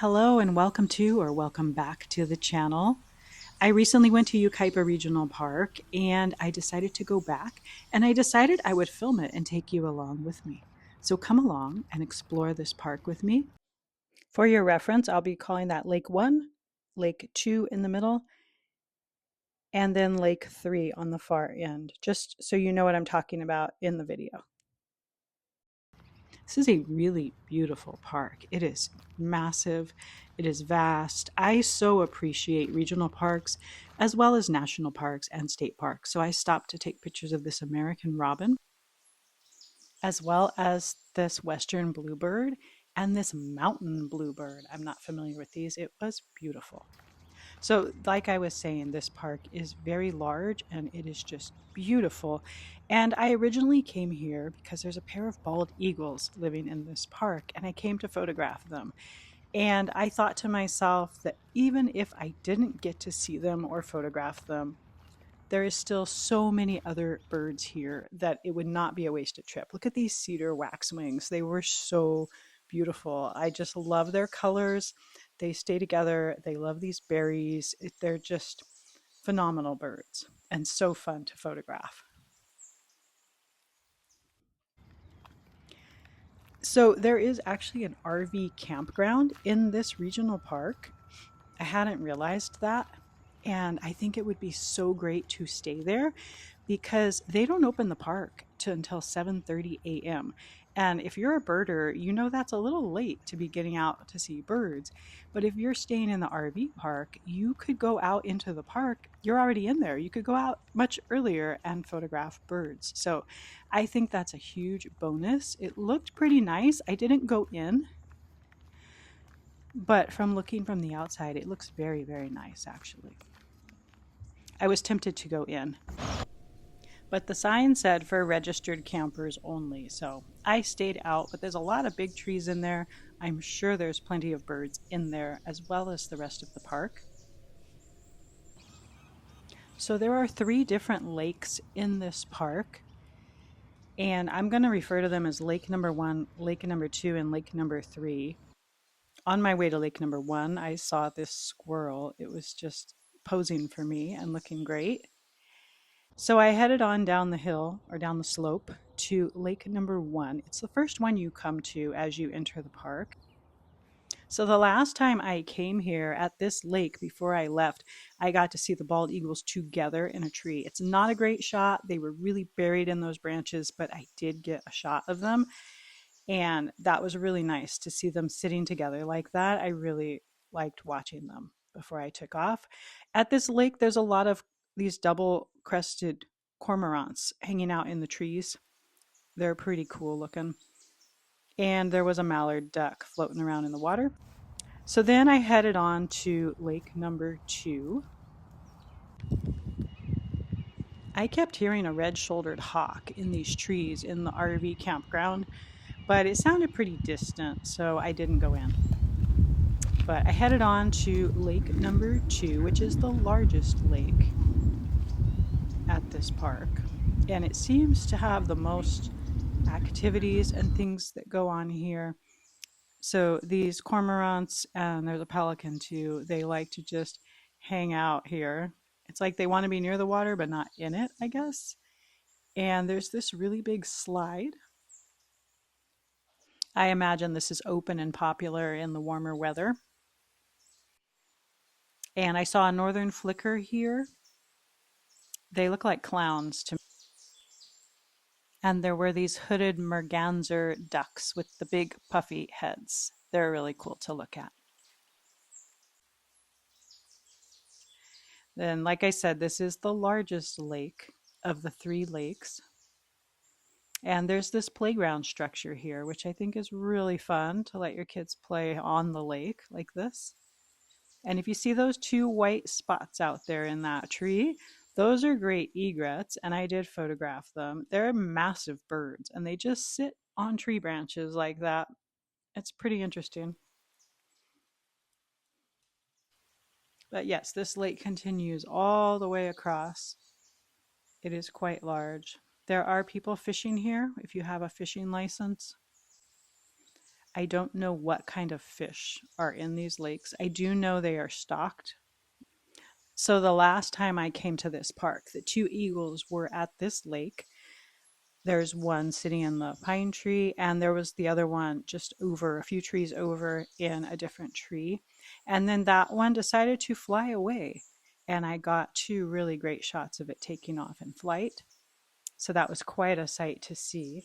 Hello and welcome to or welcome back to the channel. I recently went to Yucaipa Regional Park and I decided to go back and I decided I would film it and take you along with me. So come along and explore this park with me. For your reference, I'll be calling that Lake 1, Lake 2 in the middle, and then Lake 3 on the far end, just so you know what I'm talking about in the video. This is a really beautiful park. It is massive. It is vast. I so appreciate regional parks as well as national parks and state parks. So I stopped to take pictures of this American robin as well as this western bluebird and this mountain bluebird. I'm not familiar with these. It was beautiful. So, like I was saying, this park is very large and it is just beautiful. And I originally came here because there's a pair of bald eagles living in this park, and I came to photograph them. And I thought to myself that even if I didn't get to see them or photograph them, there is still so many other birds here that it would not be a wasted trip. Look at these cedar waxwings. They were so beautiful. I just love their colors. They stay together. They love these berries. They're just phenomenal birds and so fun to photograph. So there is actually an RV campground in this regional park. I hadn't realized that. And I think it would be so great to stay there because they don't open the park until 7:30 a.m. And if you're a birder, you know that's a little late to be getting out to see birds. But if you're staying in the RV park, you could go out into the park. You're already in there. You could go out much earlier and photograph birds. So I think that's a huge bonus. It looked pretty nice. I didn't go in, but from looking from the outside, it looks very, very nice actually. I was tempted to go in, but the sign said for registered campers only. So I stayed out, but there's a lot of big trees in there. I'm sure there's plenty of birds in there as well as the rest of the park. So there are 3 different lakes in this park, and I'm going to refer to them as Lake number 1, Lake number 2, and Lake number 3. On my way to Lake number 1, I saw this squirrel. It was just posing for me and looking great. So I headed on down the hill or down the slope to lake number 1. It's the first one you come to as you enter the park. So the last time I came here at this lake before I left, I got to see the bald eagles together in a tree. It's not a great shot. They were really buried in those branches, but I did get a shot of them. And that was really nice to see them sitting together like that. I really liked watching them before I took off. At this lake, there's a lot of these double crested cormorants hanging out in the trees. They're pretty cool looking. And there was a mallard duck floating around in the water. So then I headed on to lake number 2. I kept hearing a red-shouldered hawk in these trees in the RV campground, but it sounded pretty distant, so I didn't go in. But I headed on to lake number 2, which is the largest lake at this park. And it seems to have the most activities and things that go on here. So these cormorants, and there's a pelican too, they like to just hang out here. It's like they want to be near the water, but not in it, I guess. And there's this really big slide. I imagine this is open and popular in the warmer weather. And I saw a northern flicker here. They look like clowns to me. And there were these hooded merganser ducks with the big puffy heads. They're really cool to look at. Then, like I said, this is the largest lake of the 3 lakes. And there's this playground structure here, which I think is really fun to let your kids play on the lake like this. And if you see those 2 white spots out there in that tree, those are great egrets, and I did photograph them. They're massive birds, and they just sit on tree branches like that. It's pretty interesting. But yes, this lake continues all the way across. It is quite large. There are people fishing here if you have a fishing license. I don't know what kind of fish are in these lakes. I do know they are stocked. So the last time I came to this park, the two eagles were at this lake. There's one sitting in the pine tree, and there was the other one just over a few trees over in a different tree. And then that one decided to fly away. And I got two really great shots of it taking off in flight. So that was quite a sight to see.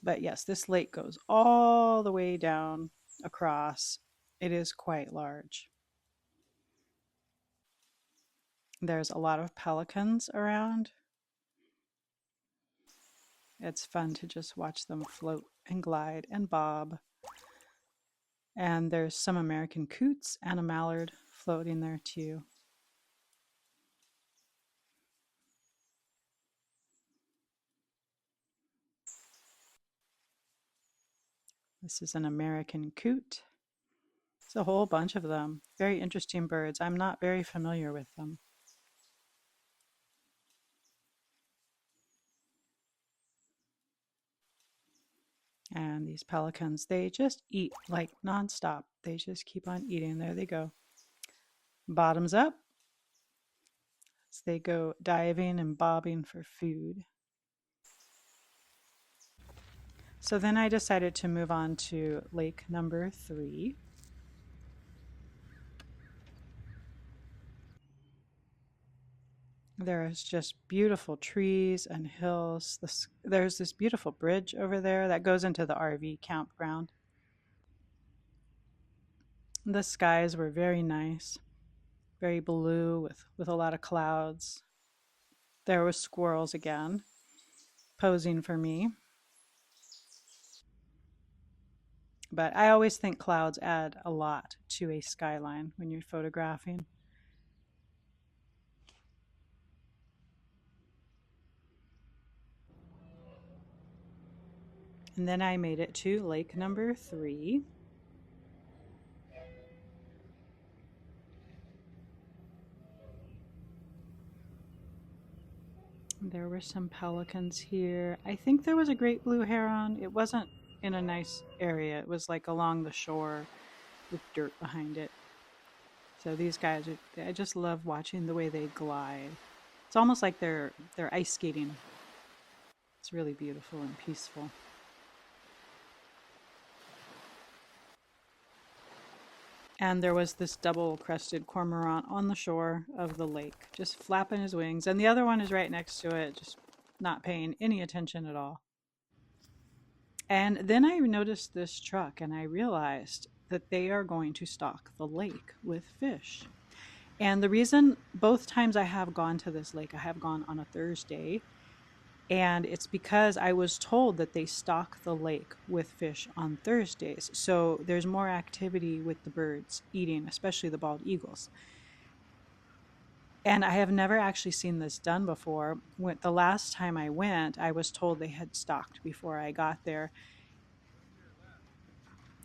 But yes, this lake goes all the way down across. It is quite large. There's a lot of pelicans around. It's fun to just watch them float and glide and bob. And there's some American coots and a mallard floating there too. This is an American coot. It's a whole bunch of them. Very interesting birds. I'm not very familiar with them. And these pelicans, they just eat like nonstop. They just keep on eating. There they go. Bottoms up as they go diving and bobbing for food. So then I decided to move on to lake number 3. There's just beautiful trees and hills. There's this beautiful bridge over there that goes into the RV campground. The skies were very nice, very blue with a lot of clouds. There were squirrels again, posing for me. But I always think clouds add a lot to a skyline when you're photographing. And then I made it to lake number 3. There were some pelicans here. I think there was a great blue heron. It wasn't in a nice area. It was like along the shore with dirt behind it. So these guys, I just love watching the way they glide. It's almost like they're ice skating. It's really beautiful and peaceful. And there was this double-crested cormorant on the shore of the lake, just flapping his wings. And the other one is right next to it, just not paying any attention at all. And then I noticed this truck and I realized that they are going to stock the lake with fish. And the reason both times I have gone to this lake, I have gone on a Thursday. And it's because I was told that they stock the lake with fish on Thursdays. So there's more activity with the birds eating, especially the bald eagles. And I have never actually seen this done before. The last time I went, I was told they had stocked before I got there.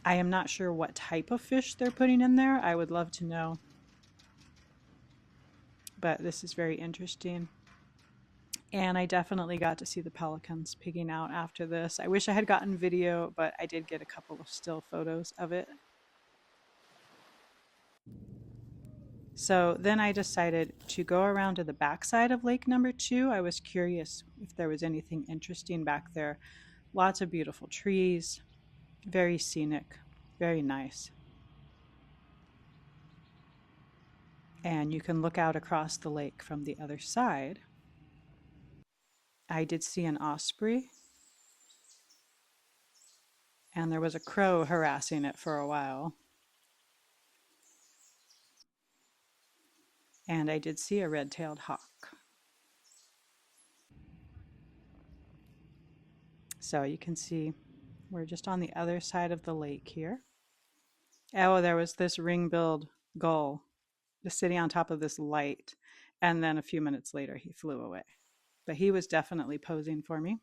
I am not sure what type of fish they're putting in there. I would love to know. But this is very interesting. And I definitely got to see the pelicans pigging out after this. I wish I had gotten video, but I did get a couple of still photos of it. So then I decided to go around to the backside of lake number 2. I was curious if there was anything interesting back there. Lots of beautiful trees, very scenic, very nice. And you can look out across the lake from the other side. I did see an osprey, and there was a crow harassing it for a while. And I did see a red-tailed hawk. So you can see we're just on the other side of the lake here. Oh, there was this ring-billed gull just sitting on top of this light. And then a few minutes later, he flew away. But he was definitely posing for me.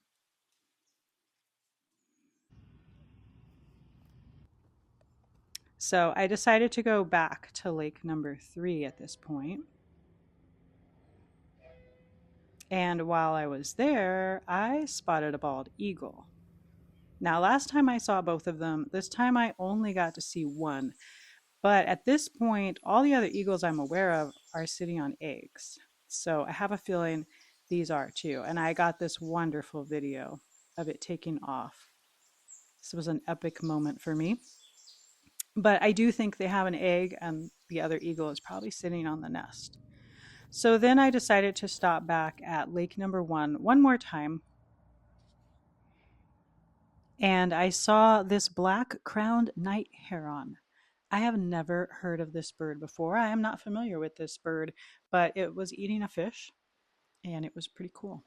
So I decided to go back to lake number 3 at this point. And while I was there, I spotted a bald eagle. Now, last time I saw both of them, this time I only got to see one. But at this point, all the other eagles I'm aware of are sitting on eggs. So I have a feeling these are too. And I got this wonderful video of it taking off. This was an epic moment for me. But I do think they have an egg, and the other eagle is probably sitting on the nest. So then I decided to stop back at lake number one more time. And I saw this black-crowned night heron. I have never heard of this bird before. I am not familiar with this bird, but it was eating a fish, and it was pretty cool.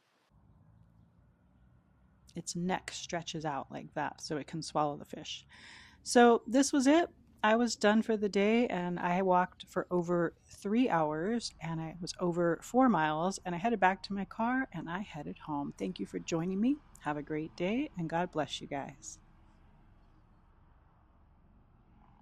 Its neck stretches out like that so it can swallow the fish. So this was it. I was done for the day, and I walked for over 3 hours, and I was over 4 miles, and I headed back to my car, and I headed home. Thank you for joining me. Have a great day, and God bless you guys.